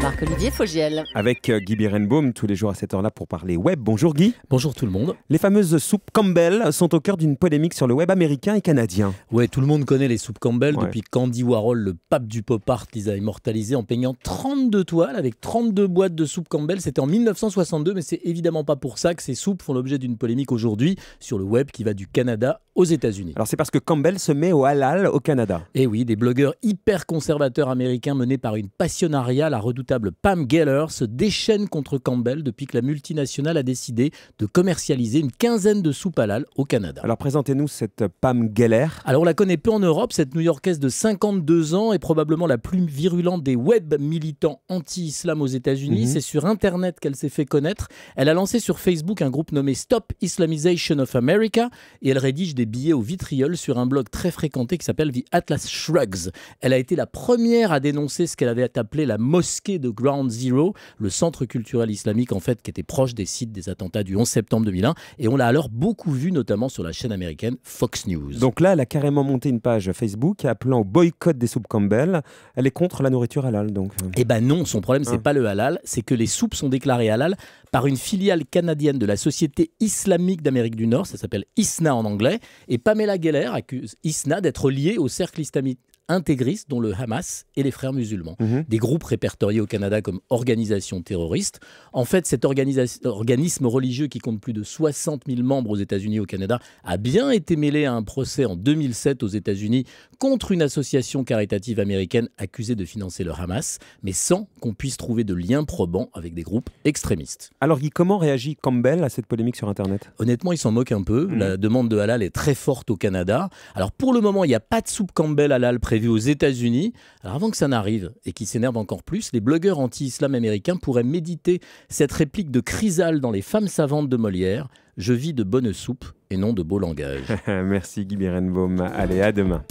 Marc-Olivier Fogiel. Avec Guy Birenbaum, tous les jours à cette heure-là pour parler web. Bonjour Guy. Bonjour tout le monde. Les fameuses soupes Campbell sont au cœur d'une polémique sur le web américain et canadien. Ouais, tout le monde connaît les soupes Campbell depuis qu'Andy Warhol, le pape du pop art, les a immortalisées en peignant 32 toiles avec 32 boîtes de soupes Campbell. C'était en 1962, mais c'est évidemment pas pour ça que ces soupes font l'objet d'une polémique aujourd'hui sur le web qui va du Canada aux États-Unis. Alors c'est parce que Campbell se met au halal au Canada. Et oui, des blogueurs hyper conservateurs américains menés par une passionnariat, la redoutable Pam Geller, se déchaînent contre Campbell depuis que la multinationale a décidé de commercialiser une quinzaine de soupes halal au Canada. Alors présentez-nous cette Pam Geller. Alors on la connaît peu en Europe, cette New-Yorkaise de 52 ans est probablement la plus virulente des web militants anti-islam aux États-Unis. C'est sur Internet qu'elle s'est fait connaître. Elle a lancé sur Facebook un groupe nommé Stop Islamization of America et elle rédige des billets au vitriol sur un blog très fréquenté qui s'appelle The Atlas Shrugs. Elle a été la première à dénoncer ce qu'elle avait appelé la mosquée de Ground Zero, le centre culturel islamique en fait qui était proche des sites des attentats du 11 septembre 2001 et on l'a alors beaucoup vu notamment sur la chaîne américaine Fox News. Donc là, elle a carrément monté une page Facebook appelant au boycott des soupes Campbell. Elle est contre la nourriture halal donc. Eh ben non, son problème c'est pas le halal, c'est que les soupes sont déclarées halal par une filiale canadienne de la Société islamique d'Amérique du Nord, ça s'appelle ISNA en anglais, et Pamela Geller accuse ISNA d'être liée au cercle islamique intégriste dont le Hamas et les frères musulmans. Des groupes répertoriés au Canada comme organisations terroristes. En fait, cet organisme religieux qui compte plus de 60 000 membres aux États-Unis et au Canada a bien été mêlé à un procès en 2007 aux États-Unis contre une association caritative américaine accusée de financer le Hamas, mais sans qu'on puisse trouver de liens probants avec des groupes extrémistes. Alors Guy, comment réagit Campbell à cette polémique sur Internet ? Honnêtement, il s'en moque un peu. La demande de halal est très forte au Canada. Alors pour le moment, il n'y a pas de soupe Campbell halal prévue aux États-Unis. Alors avant que ça n'arrive et qu'il s'énerve encore plus, les blogueurs anti-islam américains pourraient méditer cette réplique de Chrysale dans Les Femmes savantes de Molière. Je vis de bonne soupe et non de beau langage. Merci Guy Birenbaum. Allez, à demain.